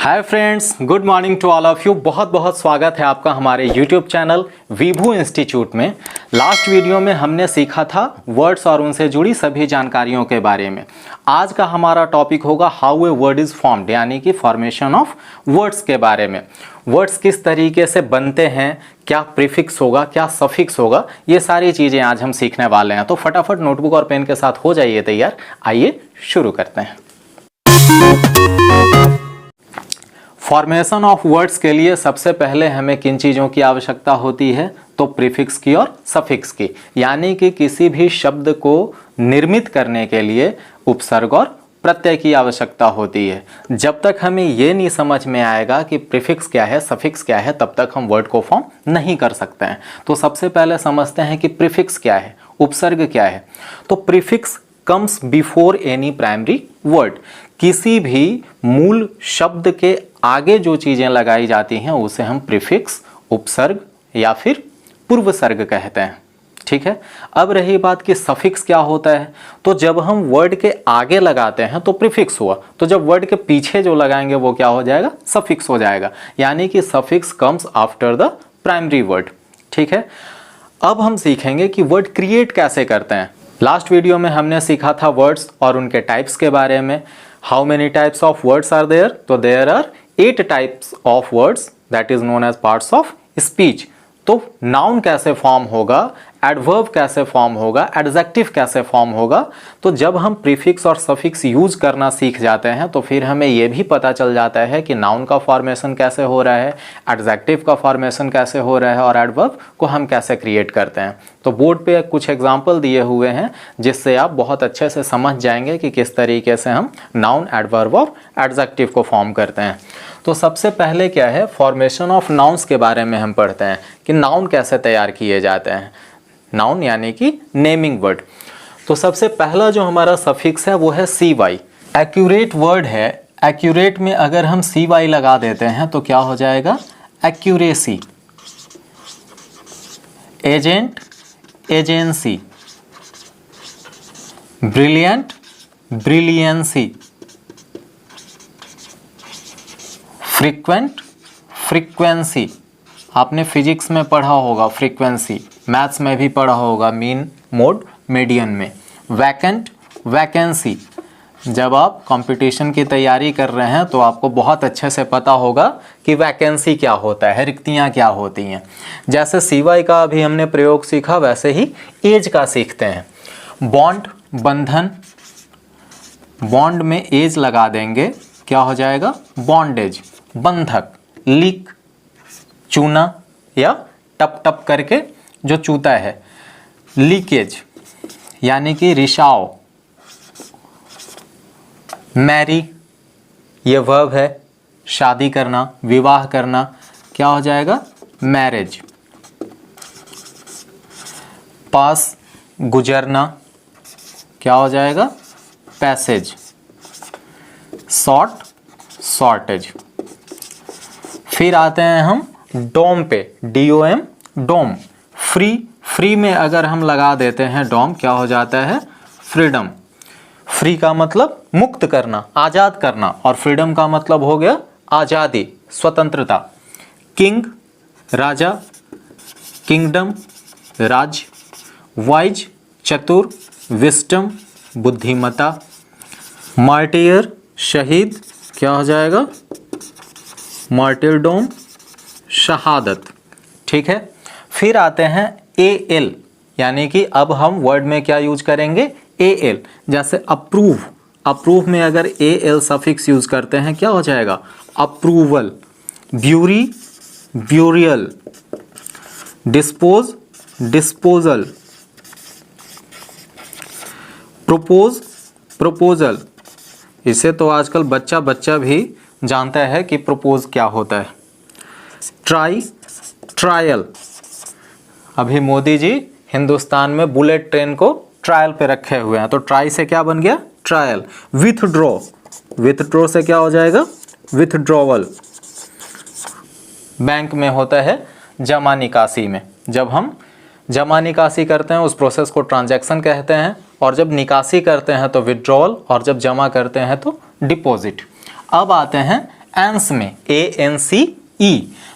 Hi friends, good morning to all of you. बहुत बहुत स्वागत है आपका हमारे यूट्यूब चैनल विभू इंस्टीट्यूट में। लास्ट वीडियो में हमने सीखा था वर्ड्स और उनसे जुड़ी सभी जानकारियों के बारे में। आज का हमारा टॉपिक होगा how a word is formed, यानी कि फॉर्मेशन ऑफ वर्ड्स के बारे में। वर्ड्स किस तरीके से बनते हैं, क्या प्रीफिक्स होगा, क्या सफिक्स होगा, ये सारी चीज़ें आज हम सीखने वाले हैं। तो फटाफट नोटबुक और पेन के साथ हो जाइए तैयार। आइए शुरू करते हैं। फॉर्मेशन ऑफ वर्ड्स के लिए सबसे पहले हमें किन चीज़ों की आवश्यकता होती है? तो प्रीफिक्स की और सफिक्स की, यानी कि किसी भी शब्द को निर्मित करने के लिए उपसर्ग और प्रत्यय की आवश्यकता होती है। जब तक हमें ये नहीं समझ में आएगा कि प्रीफिक्स क्या है, सफिक्स क्या है, तब तक हम वर्ड को फॉर्म नहीं कर सकते हैं। तो सबसे पहले समझते हैं कि प्रीफिक्स क्या है, उपसर्ग क्या है। तो prefix comes before any primary word. किसी भी मूल शब्द के आगे जो चीज़ें लगाई जाती हैं उसे हम प्रीफिक्स, उपसर्ग या फिर पूर्वसर्ग कहते हैं। ठीक है। अब रही बात कि सफिक्स क्या होता है, तो जब हम वर्ड के आगे लगाते हैं तो प्रीफिक्स हुआ, तो जब वर्ड के पीछे जो लगाएंगे वो क्या हो जाएगा? सफिक्स हो जाएगा। यानी कि suffix comes after the primary word. ठीक है। अब हम सीखेंगे कि वर्ड क्रिएट कैसे करते हैं। लास्ट वीडियो में हमने सीखा था वर्ड्स और उनके टाइप्स के बारे में। How many types of words are there? तो there are 8 types of words that is known as parts of speech. तो नाउन कैसे फॉर्म होगा, एडवर्ब कैसे फॉर्म होगा, एडजेक्टिव कैसे फॉर्म होगा। तो जब हम प्रीफिक्स और सफिक्स यूज करना सीख जाते हैं तो फिर हमें यह भी पता चल जाता है कि नाउन का फॉर्मेशन कैसे हो रहा है, एडजेक्टिव का फॉर्मेशन कैसे हो रहा है और एडवर्ब को हम कैसे क्रिएट करते हैं। तो बोर्ड पे कुछ एग्जाम्पल दिए हुए हैं जिससे आप बहुत अच्छे से समझ जाएंगे कि किस तरीके से हम नाउन, एडवर्ब और एडजेक्टिव को फॉर्म करते हैं। तो सबसे पहले क्या है, फॉर्मेशन ऑफ नाउन्स के बारे में हम पढ़ते हैं कि नाउन कैसे तैयार किए जाते हैं। नाउन यानी कि नेमिंग वर्ड। तो सबसे पहला जो हमारा सफिक्स है वो है सी वाई। एक्यूरेट वर्ड है। एक्यूरेट में अगर हम सी वाई लगा देते हैं तो क्या हो जाएगा? Accuracy. Agent, agency. Brilliant, brilliancy. Frequent, frequency. आपने फिजिक्स में पढ़ा होगा फ्रीक्वेंसी, मैथ्स में भी पढ़ा होगा मीन, मोड, मीडियन में। Vacant, vacancy. जब आप कंपटीशन की तैयारी कर रहे हैं तो आपको बहुत अच्छे से पता होगा कि वैकेंसी क्या होता है, रिक्तियां क्या होती हैं। जैसे सीवाई का अभी हमने प्रयोग सीखा वैसे ही एज का सीखते हैं। बॉन्ड, बंधन। बॉन्ड में एज लगा देंगे, क्या हो जाएगा? बॉन्डेज। बंधक, लीक, चूना या टप टप करके जो चूता है। लीकेज यानी कि रिसाव। मैरी, ये वर्ब है, शादी करना, विवाह करना, क्या हो जाएगा? मैरिज। पास, गुजरना, क्या हो जाएगा? पैसेज। Short, shortage. फिर आते हैं हम डोम पे, DOM, डोम। फ्री, फ्री में अगर हम लगा देते हैं डोम, क्या हो जाता है? फ्रीडम। फ्री का मतलब मुक्त करना, आज़ाद करना, और फ्रीडम का मतलब हो गया आज़ादी, स्वतंत्रता। किंग, राजा। किंगडम, राज। वाइज, चतुर। विस्डम, बुद्धिमता। मार्टियर, शहीद, क्या हो जाएगा? मार्टिरडोम, शहादत। ठीक है। फिर आते हैं AL, यानी कि अब हम वर्ड में क्या यूज करेंगे? AL। जैसे अप्रूव, अप्रूव में अगर AL सफिक्स यूज करते हैं क्या हो जाएगा? Approval. Bury, burial. Dispose, disposal. Propose, proposal. इसे तो आजकल बच्चा बच्चा भी जानता है कि प्रपोज क्या होता है। Try, trial. अभी मोदी जी हिंदुस्तान में बुलेट ट्रेन को ट्रायल पे रखे हुए हैं, तो ट्राई से क्या बन गया? ट्रायल। विथड्रॉ, विथड्रॉ से क्या हो जाएगा? विथड्रॉवल। बैंक में होता है जमा निकासी में, जब हम जमा निकासी करते हैं उस प्रोसेस को ट्रांजैक्शन कहते हैं, और जब निकासी करते हैं तो विड्रॉल, और जब जमा करते हैं तो डिपॉजिट। अब आते हैं एंस में ANCE,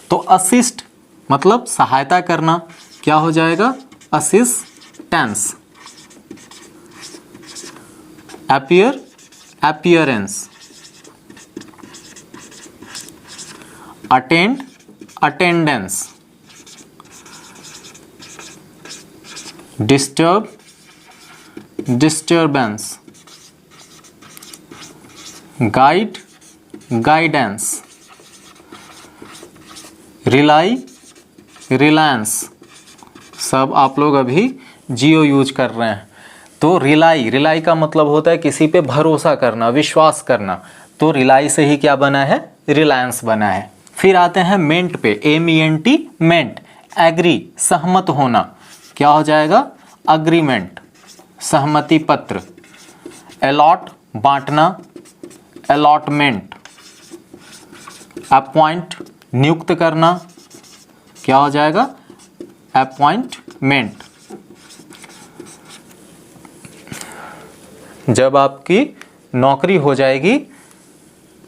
तो असिस्ट मतलब सहायता करना, क्या हो जाएगा? Assistance. Appear, appearance. Attend, attendance. Disturb, disturbance. Guide, guidance. Rely, Reliance. सब आप लोग अभी जियो यूज कर रहे हैं। तो रिलाई, रिलाई का मतलब होता है किसी पे भरोसा करना, विश्वास करना। तो रिलाई से ही क्या बना है? रिलायंस बना है। फिर आते हैं मेंट पे, MENT, मेंट। एग्री, सहमत होना, क्या हो जाएगा? अग्रीमेंट, सहमति पत्र। अलॉट, बांटना, अलॉटमेंट। अपॉइंट, नियुक्त करना, क्या हो जाएगा? अपॉइंटमेंट। जब आपकी नौकरी हो जाएगी,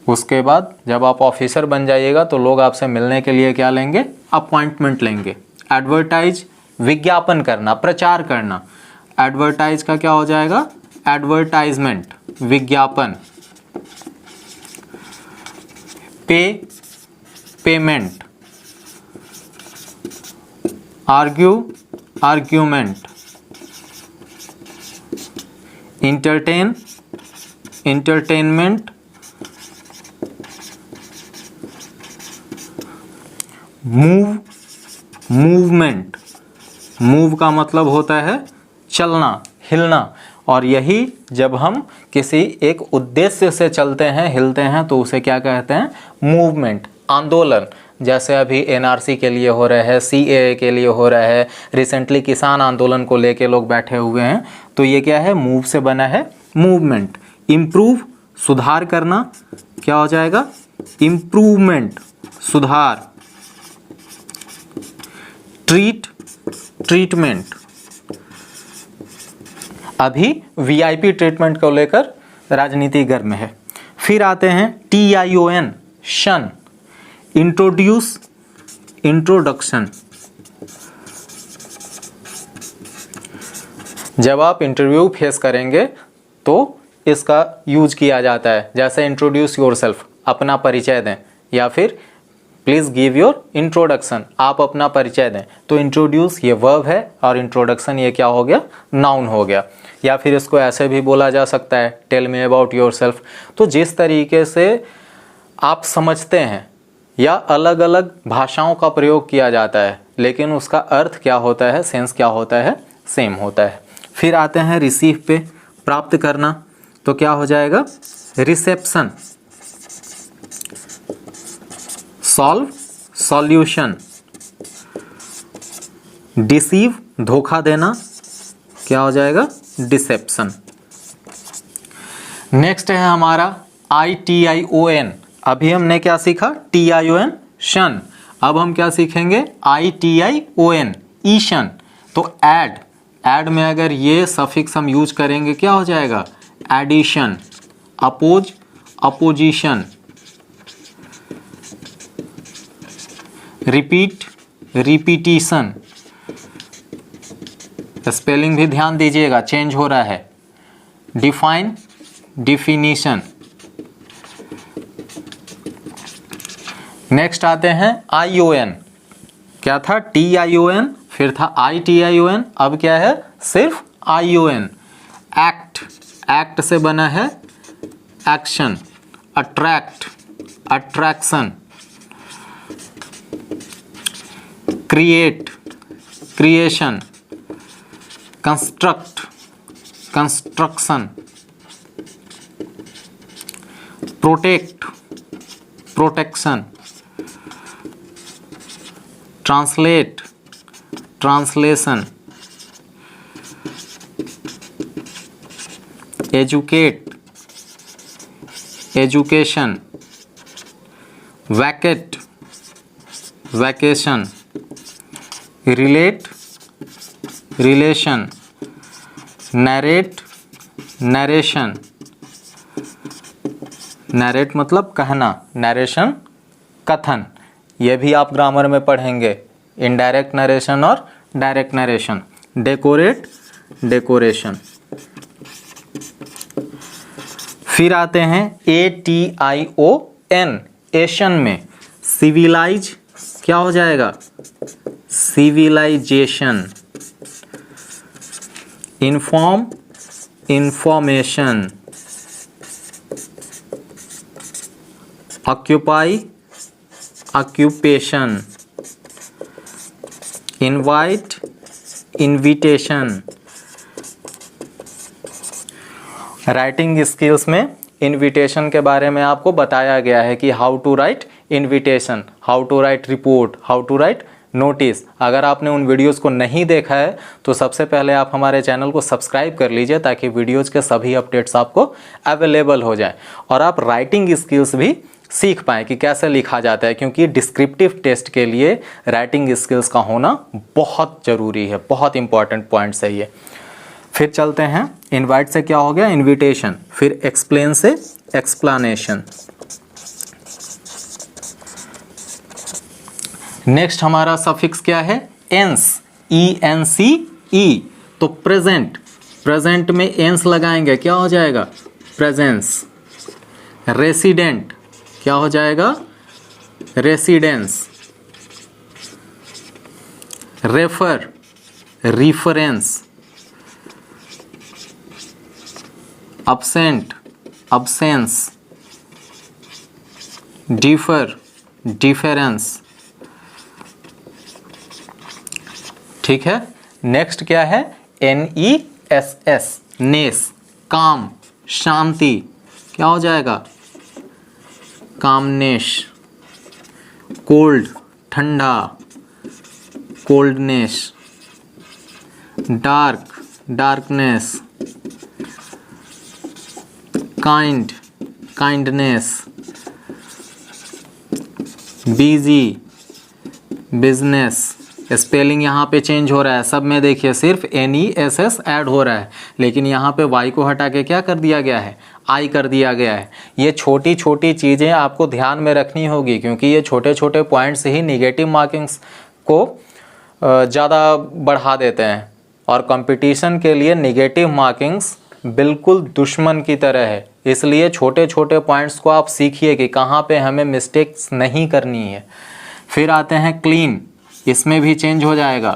उसके बाद जब आप ऑफिसर बन जाइएगा तो लोग आपसे मिलने के लिए क्या लेंगे? अपॉइंटमेंट लेंगे। एडवर्टाइज, विज्ञापन करना, प्रचार करना। एडवर्टाइज का क्या हो जाएगा? एडवर्टाइजमेंट, विज्ञापन। पे, payment. Argue, argument. Entertain, entertainment. Move, movement. Move का मतलब होता है चलना, हिलना। और यही जब हम किसी एक उद्देश्य से चलते हैं, हिलते हैं, तो उसे क्या कहते हैं? मूवमेंट, आंदोलन। जैसे अभी NRC के लिए हो रहा है, CAA के लिए हो रहा है, रिसेंटली किसान आंदोलन को लेके लोग बैठे हुए हैं। तो ये क्या है? मूव से बना है, मूवमेंट। इम्प्रूव, सुधार करना, क्या हो जाएगा? इम्प्रूवमेंट, सुधार। Treat, treatment. अभी VIP ट्रीटमेंट को लेकर राजनीति गर्म है। फिर आते हैं TION, शन। Introduce, introduction. जब आप इंटरव्यू फेस करेंगे तो इसका यूज किया जाता है। जैसे इंट्रोड्यूस योरसेल्फ, अपना परिचय दें, या फिर प्लीज़ गिव योर इंट्रोडक्शन, आप अपना परिचय दें। तो इंट्रोड्यूस ये वर्ब है और इंट्रोडक्शन ये क्या हो गया? नाउन हो गया। या फिर इसको ऐसे भी बोला जा सकता है, टेल मी अबाउट योरसेल्फ। तो जिस तरीके से आप समझते हैं, या अलग अलग भाषाओं का प्रयोग किया जाता है, लेकिन उसका अर्थ क्या होता है, सेंस क्या होता है, सेम होता है। फिर आते हैं रिसीव पे, प्राप्त करना। तो क्या हो जाएगा? रिसेप्शन। Solve, solution. डिसीव, धोखा देना, क्या हो जाएगा? डिसेप्शन। नेक्स्ट है हमारा ITION। अभी हमने क्या सीखा? TION, शन। अब हम क्या सीखेंगे? ITION, ईशन। तो ऐड, ऐड में अगर ये सफिक्स हम यूज करेंगे, क्या हो जाएगा? Addition. Oppose, opposition. Repeat, repetition. Spelling भी ध्यान दीजिएगा, चेंज हो रहा है। Define, definition. नेक्स्ट आते हैं ION। क्या था? TION, फिर था ITION, अब क्या है? सिर्फ ION। एक्ट, एक्ट से बना है action. Attract, attraction. Create, creation. Construct, construction. Protect, protection. Translate, translation. Educate, education. Vacate, vacation. Relate, relation. Narrate, narration. Narrate मतलब कहना, नरेशन कथन, ये भी आप ग्रामर में पढ़ेंगे, इनडायरेक्ट नरेशन और डायरेक्ट नरेशन। Decorate, decoration. फिर आते हैं ATION, एशन में सिविलाइज, क्या हो जाएगा? Civilisation. Inform, information. Occupy, occupation. Invite, invitation. Writing skills में इनविटेशन के बारे में आपको बताया गया है कि how to write invitation, how to write report, how to write notice. अगर आपने उन वीडियोस को नहीं देखा है तो सबसे पहले आप हमारे चैनल को सब्सक्राइब कर लीजिए ताकि वीडियोस के सभी अपडेट्स आपको अवेलेबल हो जाएं और आप राइटिंग स्किल्स भी सीख पाएँ कि कैसे लिखा जाता है, क्योंकि डिस्क्रिप्टिव टेस्ट के लिए राइटिंग स्किल्स का होना बहुत ज़रूरी है, बहुत इंपॉर्टेंट पॉइंट्स है ये। फिर चलते हैं, इनवाइट से क्या हो गया? इनविटेशन। फिर एक्सप्लेन से एक्सप्लेनेशन। नेक्स्ट हमारा सफिक्स क्या है? एंस, ENCE। तो प्रेजेंट, प्रेजेंट में एंस लगाएंगे, क्या हो जाएगा? प्रेजेंस। रेसिडेंट, क्या हो जाएगा? Residence. Refer, reference. absent, absence। differ, difference। ठीक है। नेक्स्ट क्या है? NESS, नेस, काम, शांति, क्या हो जाएगा? कामनेश। कोल्ड, ठंडा, coldness. Dark, darkness. Kind, kindness. Busy, business. Spelling यहाँ पे चेंज हो रहा है, सब में देखिए सिर्फ NESS ऐड हो रहा है, लेकिन यहाँ पे Y को हटा के क्या कर दिया गया है? I कर दिया गया है। ये छोटी छोटी चीज़ें आपको ध्यान में रखनी होगी, क्योंकि ये छोटे छोटे पॉइंट्स ही निगेटिव मार्किंग्स को ज़्यादा बढ़ा देते हैं और कंपटीशन के लिए निगेटिव मार्किंग्स बिल्कुल दुश्मन की तरह है। इसलिए छोटे छोटे पॉइंट्स को आप सीखिए कि कहाँ पे हमें मिस्टेक्स नहीं करनी है। फिर आते हैं क्लीन, इसमें भी चेंज हो जाएगा।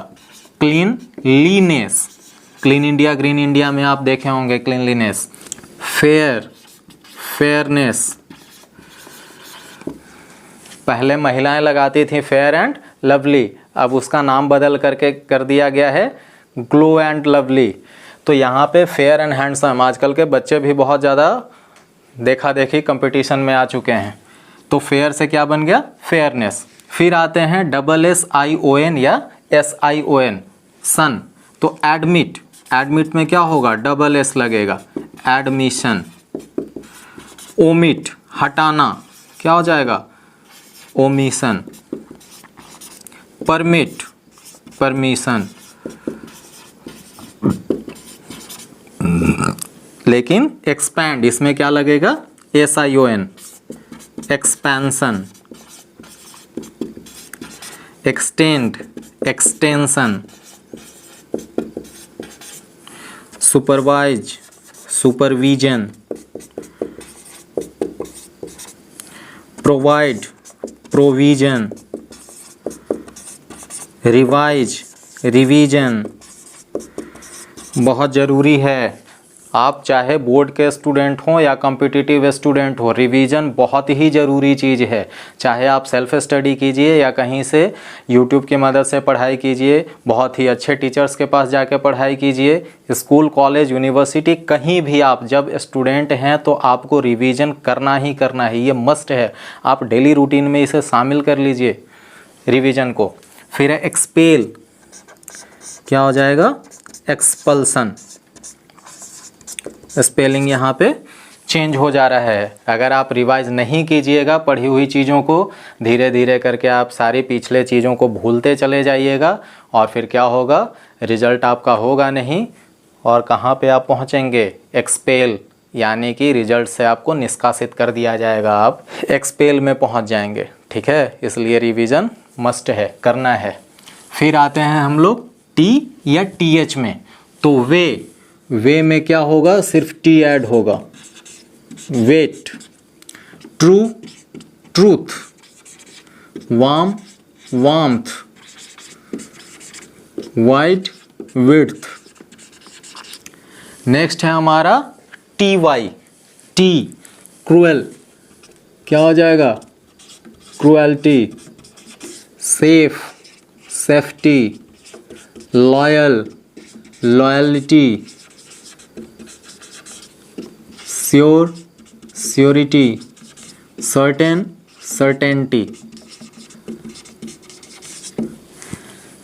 Clean leanness, clean India green India में आप देखे होंगे क्लीनलीनेस। Fair, fairness. पहले महिलाएं लगाती थी फेयर एंड लवली, अब उसका नाम बदल करके कर दिया गया है ग्लो एंड लवली। तो यहाँ पे फेयर एंड हैंडसम, आजकल के बच्चे भी बहुत ज़्यादा देखा देखी कंपटीशन में आ चुके हैं। तो फेयर से क्या बन गया? फेयरनेस। फिर आते हैं SSION या SION, सन। तो एडमिट, एडमिट में क्या होगा? SS लगेगा, एडमिशन। ओमिट, हटाना, क्या हो जाएगा? ओमिशन। Permit, permission. लेकिन एक्सपैंड, इसमें क्या लगेगा? SION, expansion. Extend, extension. Supervise, supervision. Provide, provision. Revise, revision. बहुत ज़रूरी है, आप चाहे बोर्ड के स्टूडेंट हों या कॉम्पिटिटिव स्टूडेंट हो, रिवीजन बहुत ही ज़रूरी चीज़ है। चाहे आप सेल्फ स्टडी कीजिए या कहीं से यूट्यूब की मदद से पढ़ाई कीजिए, बहुत ही अच्छे टीचर्स के पास जाके पढ़ाई कीजिए, स्कूल कॉलेज यूनिवर्सिटी कहीं भी आप जब स्टूडेंट हैं तो आपको रिवीजन करना ही करना है, ये मस्ट है। आप डेली रूटीन में इसे शामिल कर लीजिए रिवीजन को। फिर है एक्सपेल, क्या हो जाएगा? एक्सपल्सन। स्पेलिंग यहाँ पे चेंज हो जा रहा है। अगर आप रिवाइज नहीं कीजिएगा पढ़ी हुई चीज़ों को, धीरे धीरे करके आप सारी पिछले चीज़ों को भूलते चले जाइएगा और फिर क्या होगा? रिजल्ट आपका होगा नहीं और कहाँ पे आप पहुँचेंगे? एक्सपेल यानी कि रिजल्ट से आपको निष्कासित कर दिया जाएगा, आप एक्सपेल में पहुंच जाएंगे। ठीक है, इसलिए रिवीजन मस्ट है, करना है। फिर आते हैं हम लोग टी या टीएच में। तो वे में क्या होगा, सिर्फ टी ऐड होगा। Weight, true, truth, warm, warmth, wide, width. Next है हमारा टी वाई, टी क्रूएल, क्या हो जाएगा, cruelty. Safe, safety, loyal, loyalty. Sure, surety, certain, certainty.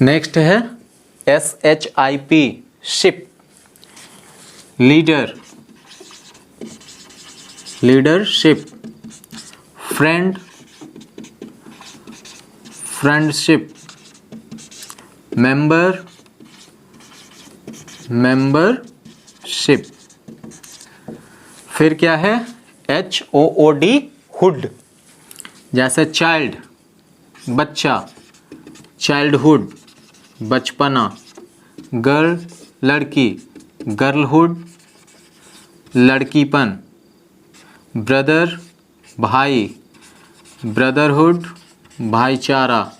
Next है SHIP, ship. Leader, leadership. Friend, friendship. Member, membership. फिर क्या है, HOOD, हुड। जैसे चाइल्ड, बच्चा, चाइल्डहुड, बचपना। गर्ल, लड़की, गर्लहुड, लड़कीपन। ब्रदर, भाई, ब्रदरहुड, भाईचारा।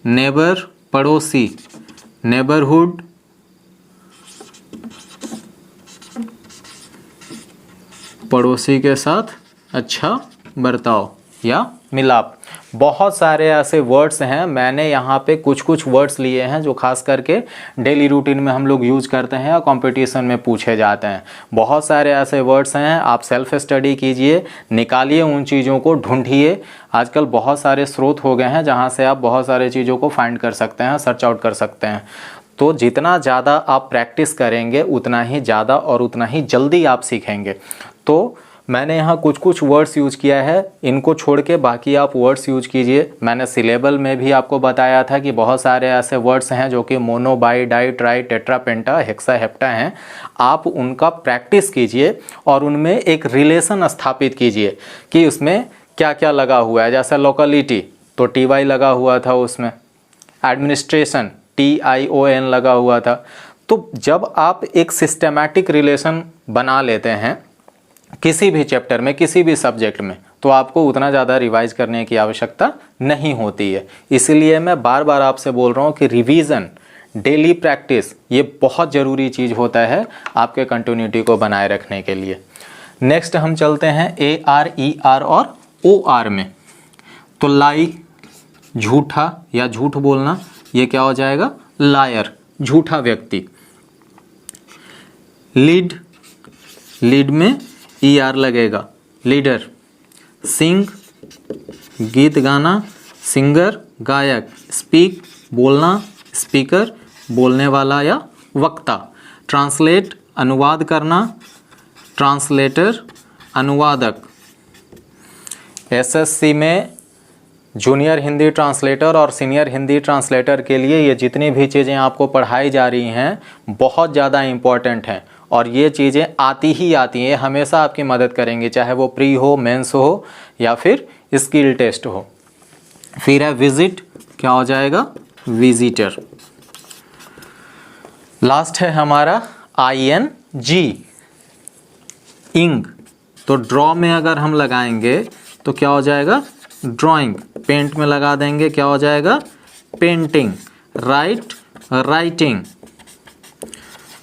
नेबर, पड़ोसी, नेबरहुड, पड़ोसी के साथ अच्छा बर्ताव या मिलाप। बहुत सारे ऐसे वर्ड्स हैं, मैंने यहाँ पे कुछ कुछ वर्ड्स लिए हैं जो खास करके डेली रूटीन में हम लोग यूज करते हैं या कंपटीशन में पूछे जाते हैं। बहुत सारे ऐसे वर्ड्स हैं, आप सेल्फ स्टडी कीजिए, निकालिए उन चीज़ों को, ढूंढिए। आजकल बहुत सारे स्रोत हो गए हैं जहाँ से आप बहुत सारे चीज़ों को फाइंड कर सकते हैं, सर्च आउट कर सकते हैं। तो जितना ज़्यादा आप प्रैक्टिस करेंगे उतना ही ज़्यादा और उतना ही जल्दी आप सीखेंगे। तो मैंने यहाँ कुछ कुछ वर्ड्स यूज किया है, इनको छोड़ के बाकी आप वर्ड्स यूज कीजिए। मैंने सिलेबल में भी आपको बताया था कि बहुत सारे ऐसे वर्ड्स हैं जो कि mono, bi, di, tri, tetra, penta, hexa, hepta हैं। आप उनका प्रैक्टिस कीजिए और उनमें एक रिलेशन स्थापित कीजिए कि उसमें क्या क्या लगा हुआ है। जैसे लोकेलिटी तो TY लगा हुआ था उसमें, एडमिनिस्ट्रेशन TION लगा हुआ था। तो जब आप एक सिस्टेमैटिक रिलेशन बना लेते हैं किसी भी चैप्टर में, किसी भी सब्जेक्ट में, तो आपको उतना ज़्यादा रिवाइज करने की आवश्यकता नहीं होती है। इसलिए मैं बार बार आपसे बोल रहा हूँ कि रिवीजन, डेली प्रैक्टिस, ये बहुत ज़रूरी चीज़ होता है आपके कंटिन्यूटी को बनाए रखने के लिए। नेक्स्ट हम चलते हैं AR, ER और OR में। तो लाई, झूठा या झूठ बोलना, ये क्या हो जाएगा, लायर, झूठा व्यक्ति। लीड, लीड में ER लगेगा, लीडर। सिंग, गीत गाना, सिंगर, गायक। स्पीक, बोलना, स्पीकर, बोलने वाला या वक्ता। ट्रांसलेट, अनुवाद करना, ट्रांसलेटर, अनुवादक। SSC में जूनियर हिंदी ट्रांसलेटर और सीनियर हिंदी ट्रांसलेटर के लिए ये जितनी भी चीज़ें आपको पढ़ाई जा रही हैं बहुत ज़्यादा इम्पॉर्टेंट हैं और ये चीज़ें आती ही आती हैं, हमेशा आपकी मदद करेंगी, चाहे वो प्री हो, मेंस हो या फिर स्किल टेस्ट हो। फिर है विजिट, क्या हो जाएगा, विजिटर। लास्ट है हमारा ING, इंग। तो ड्रॉ में अगर हम लगाएंगे तो क्या हो जाएगा, ड्राइंग। पेंट में लगा देंगे, क्या हो जाएगा, पेंटिंग। Right, writing.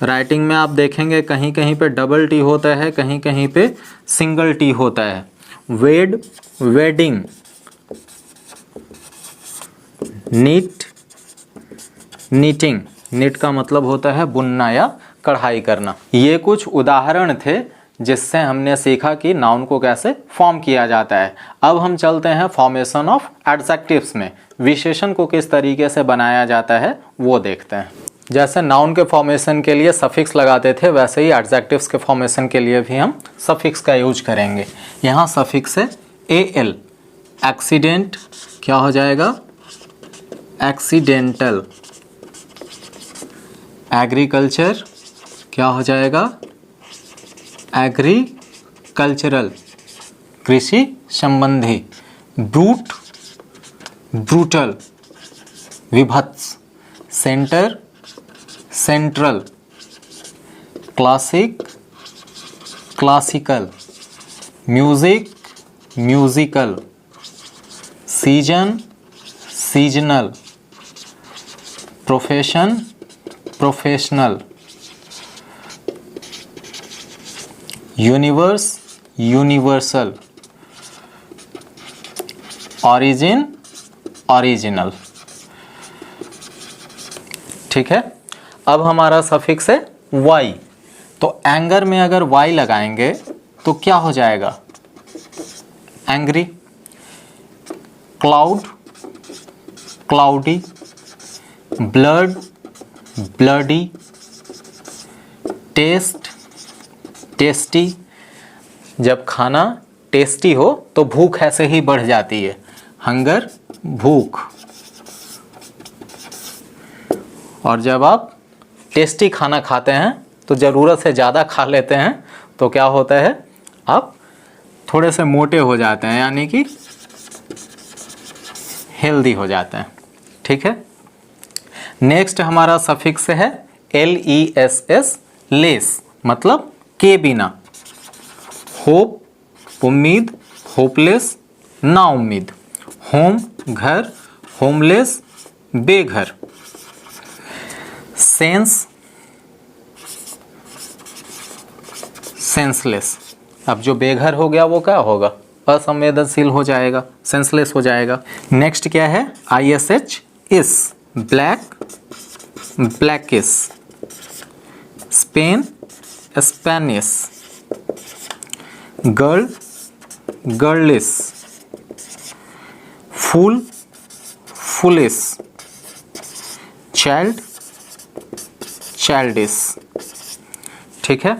राइटिंग में आप देखेंगे कहीं कहीं पे डबल टी होता है, कहीं कहीं पे सिंगल टी होता है। Wed, wedding. Knit, knitting. Knit का मतलब होता है बुनना या कढ़ाई करना। ये कुछ उदाहरण थे जिससे हमने सीखा कि नाउन को कैसे फॉर्म किया जाता है। अब हम चलते हैं फॉर्मेशन ऑफ एडजेक्टिव्स में, विशेषण को किस तरीके से बनाया जाता है वो देखते हैं। जैसे नाउन के फॉर्मेशन के लिए सफिक्स लगाते थे, वैसे ही एडजेक्टिव्स के फॉर्मेशन के लिए भी हम सफिक्स का यूज करेंगे। यहाँ सफिक्स है AL। एक्सीडेंट, क्या हो जाएगा, एक्सीडेंटल। एग्रीकल्चर, क्या हो जाएगा, कल्चरल, कृषि संबंधी, ब्रूट, ब्रूटल, विभत्स, centre, central, classic, classical, music, musical, season, seasonal, profession, professional, universe, universal, origin, original. ठीक है, अब हमारा सफिक्स है वाई। तो एंगर में अगर वाई लगाएंगे तो क्या हो जाएगा? Angry, cloud, cloudy, blood, bloody, taste, tasty. जब खाना टेस्टी हो तो भूख ऐसे ही बढ़ जाती है, हंगर, भूख। और जब आप टेस्टी खाना खाते हैं तो ज़रूरत से ज़्यादा खा लेते हैं तो क्या होता है? आप थोड़े से मोटे हो जाते हैं, यानी कि हेल्दी हो जाते हैं। ठीक है, नेक्स्ट हमारा सफिक्स है LESS, लेस, मतलब के बिना। होप, उम्मीद, होपलेस, ना उम्मीद। होम, घर, होमलेस, बेघर। Sense, senseless. अब जो बेघर हो गया वो क्या होगा? असंवेदनशील हो जाएगा, सेंसलेस हो जाएगा। नेक्स्ट क्या है? ISH, ish, black, blackish, Spain, Spanish, girl, girlish, fool, foolish, child, childish. ठीक है,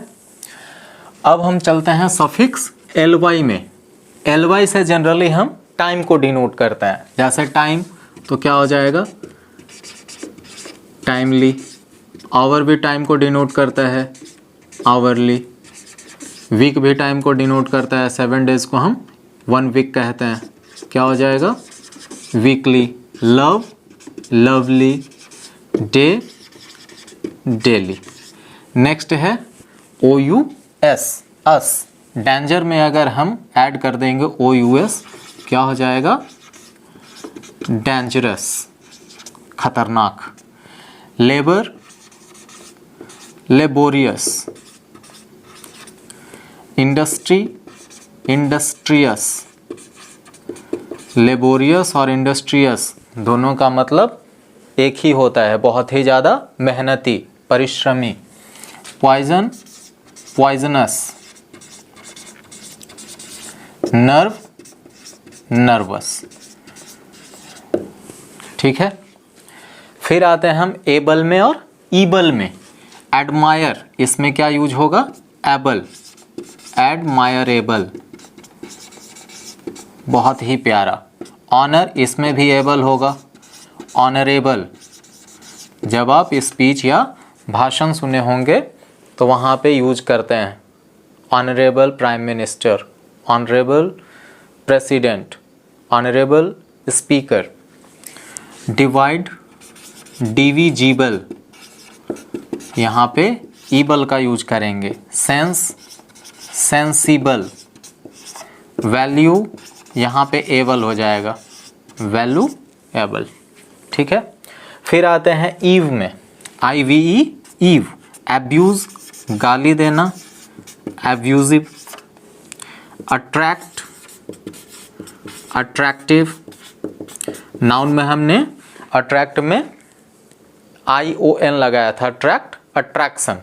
अब हम चलते हैं सफिक्स LY में। LY से जनरली हम टाइम को डिनोट करते हैं। जैसे टाइम तो क्या हो जाएगा? टाइमली। आवर भी टाइम को डिनोट करता है, आवरली। वीक भी टाइम को डिनोट करता है, 7 डेज को हम 1 वीक कहते हैं, क्या हो जाएगा? Weekly. Love, lovely, day, daily. Next है OUS, अस। डेंजर में अगर हम ऐड कर देंगे OUS, क्या हो जाएगा? डेंजरस, खतरनाक। Labour, laborious. Industry, industrious. Laborious और इंडस्ट्रियस दोनों का मतलब एक ही होता है, बहुत ही ज़्यादा मेहनती, परिश्रमी। Poison, poisonous. Nerve, nervous. ठीक है, फिर आते हैं हम एबल में और ईबल में। एडमायर, इसमें क्या यूज होगा? एबल, एडमायरेबल, बहुत ही प्यारा। ऑनर, इसमें भी एबल होगा, ऑनरेबल। जब आप स्पीच या भाषण सुने होंगे तो वहाँ पे यूज करते हैं honourable prime minister, honourable president, honourable speaker. Divide, divisible, यहाँ पे ईबल का यूज करेंगे। Sense, sensible. वैल्यू, यहाँ पे एबल हो जाएगा, वैल्यू एबल। ठीक है, फिर आते हैं ईव में। IVE, ewe. एब्यूज, गाली देना, एब्यूजिव। Attract, attractive. नाउन में हमने अट्रैक्ट में ION लगाया था, अट्रैक्ट, अट्रैक्शन।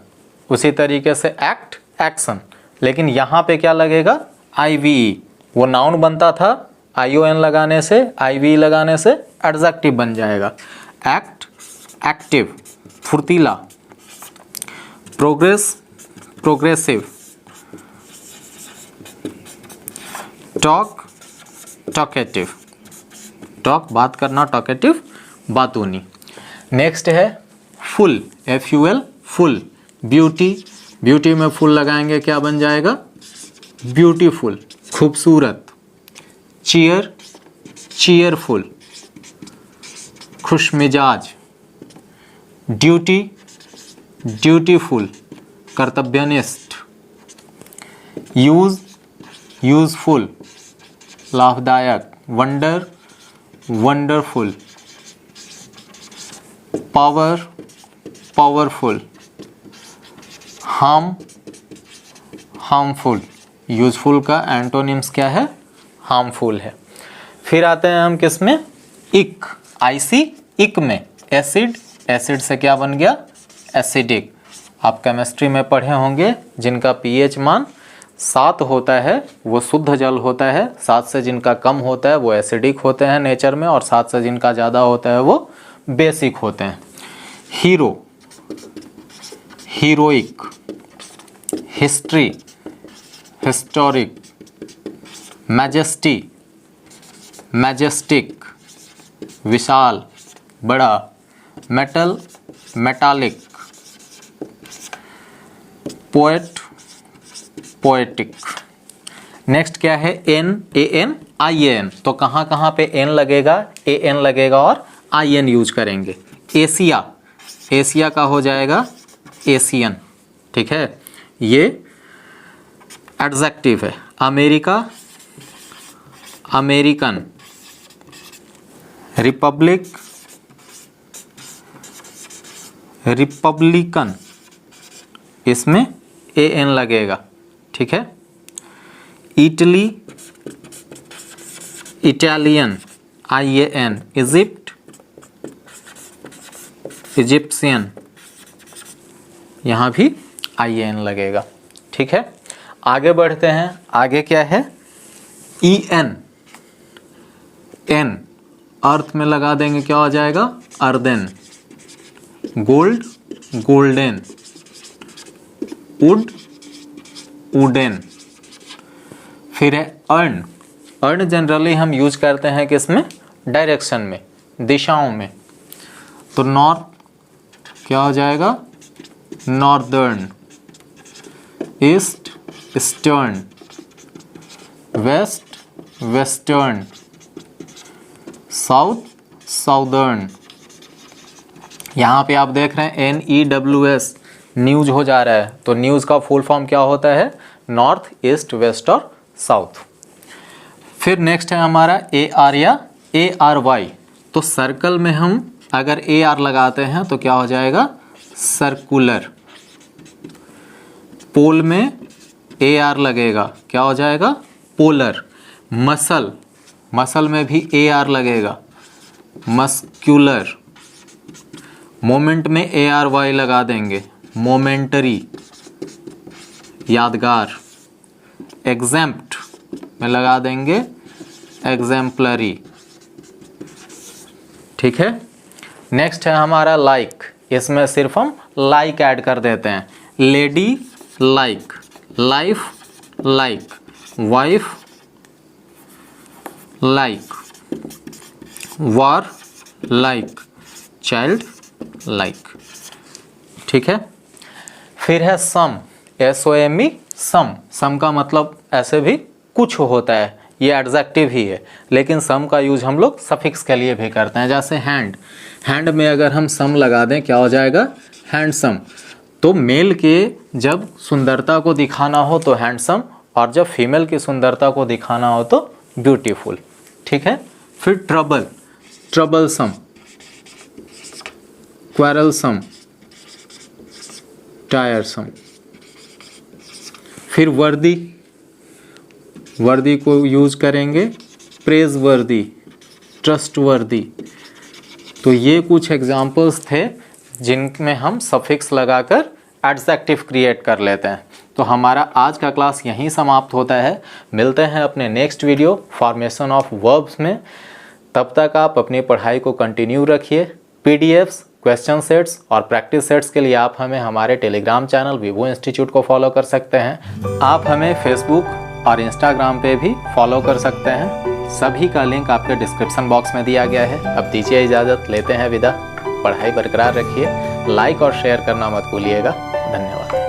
उसी तरीके से एक्ट, एक्शन। लेकिन यहाँ पे क्या लगेगा? IVE। वो नाउन बनता था, ION लगाने से, IVE लगाने से एडजेक्टिव बन जाएगा। एक्ट, एक्टिव, फुर्तीला। Progress, progressive. Talk, talkative. Talk, बात करना, टॉकेटिव, बातूनी। नेक्स्ट है ful, FUL, ful. Beauty, beauty में फुल लगाएंगे क्या बन जाएगा? ब्यूटीफुल, खूबसूरत। चीयर, चीयरफुल, खुशमिजाज। ड्यूटी, ड्यूटीफुल, कर्तव्यनिष्ठ। यूज, यूजफुल, लाभदायक। Wonder, wonderful. Power, powerful. Harm, harmful. Useful का एंटोनिम्स क्या है? हार्मफुल है। फिर आते हैं हम किस में? इक, आईसी, इक में एसिड, एसिड से क्या बन गया? एसिडिक। आप केमिस्ट्री में पढ़े होंगे जिनका पीएच मान 7 होता है वो शुद्ध जल होता है, 7 से जिनका कम होता है वो एसिडिक होते हैं नेचर में, और 7 से जिनका ज़्यादा होता है वो बेसिक होते हैं। Hero, heroic. History, historic. Majesty, majestic, विशाल, बड़ा। Metal, metallic. Poet, poetic. Next क्या है? En, A N, I N. तो कहाँ कहाँ पे एन लगेगा? ए एन लगेगा और आई एन यूज करेंगे। एशिया, एशिया का हो जाएगा एशियन, ठीक है, ये एडजेक्टिव है। America, American. रिपब्लिक, रिपब्लिकन, इसमें ए एन लगेगा, ठीक है। Italy, Italian, I A N. Egypt, Egyptian, यहाँ भी आई ए एन लगेगा, ठीक है। आगे बढ़ते हैं। आगे क्या है? ई एन, एन अर्थ में लगा देंगे, क्या हो जाएगा? Earthen. Gold, golden. Wood, wooden. फिर है अर्न, अर्न जनरली हम यूज करते हैं किसमें? डायरेक्शन में, दिशाओं में। तो नॉर्थ क्या हो जाएगा? Northern. East, eastern. West, western. South, southern. यहाँ पे आप देख रहे हैं NEWS, न्यूज हो जा रहा है, तो न्यूज़ का फुल फॉर्म क्या होता है? नॉर्थ, ईस्ट, वेस्ट और साउथ। फिर नेक्स्ट है हमारा AR या ARY। तो सर्कल में हम अगर AR लगाते हैं तो क्या हो जाएगा? सर्कुलर। पोल में AR लगेगा, क्या हो जाएगा? पोलर। मसल, मसल में भी AR लगेगा, मस्क्यूलर। मोमेंट में ARY लगा देंगे, मोमेंटरी, यादगार। एग्जैम्प्ट में लगा देंगे एग्जैम्पलरी, ठीक है। नेक्स्ट है हमारा लाइक, इसमें सिर्फ हम लाइक ऐड कर देते हैं। Ladylike, lifelike, wifelike, warlike, childlike, ठीक है। फिर है सम, SOME, सम। सम का मतलब ऐसे भी कुछ होता है, ये एडजेक्टिव ही है, लेकिन सम का यूज हम लोग सफिक्स के लिए भी करते हैं। जैसे हैंड, हैंड में अगर हम सम लगा दें, क्या हो जाएगा? हैंडसम। तो मेल के जब सुंदरता को दिखाना हो तो हैंडसम, और जब फीमेल की सुंदरता को दिखाना हो तो ब्यूटीफुल, ठीक है। फिर ट्रबल, ट्रबलसम, क्वेरलसम, टायरसम। फिर वर्दी, वर्दी को यूज करेंगे प्रेज वर्दी, ट्रस्ट वर्दी। तो ये कुछ एग्जाम्पल्स थे जिनमें हम सफिक्स लगाकर एडजेक्टिव क्रिएट कर लेते हैं। तो हमारा आज का क्लास यहीं समाप्त होता है। मिलते हैं अपने next video formation of verbs में। तब तक आप अपनी पढ़ाई को कंटिन्यू रखिए। PDFs, क्वेश्चन सेट्स और प्रैक्टिस सेट्स के लिए आप हमें हमारे टेलीग्राम चैनल विवो इंस्टीट्यूट को फॉलो कर सकते हैं। आप हमें फेसबुक और इंस्टाग्राम पे भी फॉलो कर सकते हैं। सभी का लिंक आपके डिस्क्रिप्शन बॉक्स में दिया गया है। अब दीजिए इजाज़त, लेते हैं विदा। पढ़ाई बरकरार रखिए, लाइक और शेयर करना मत भूलिएगा। धन्यवाद।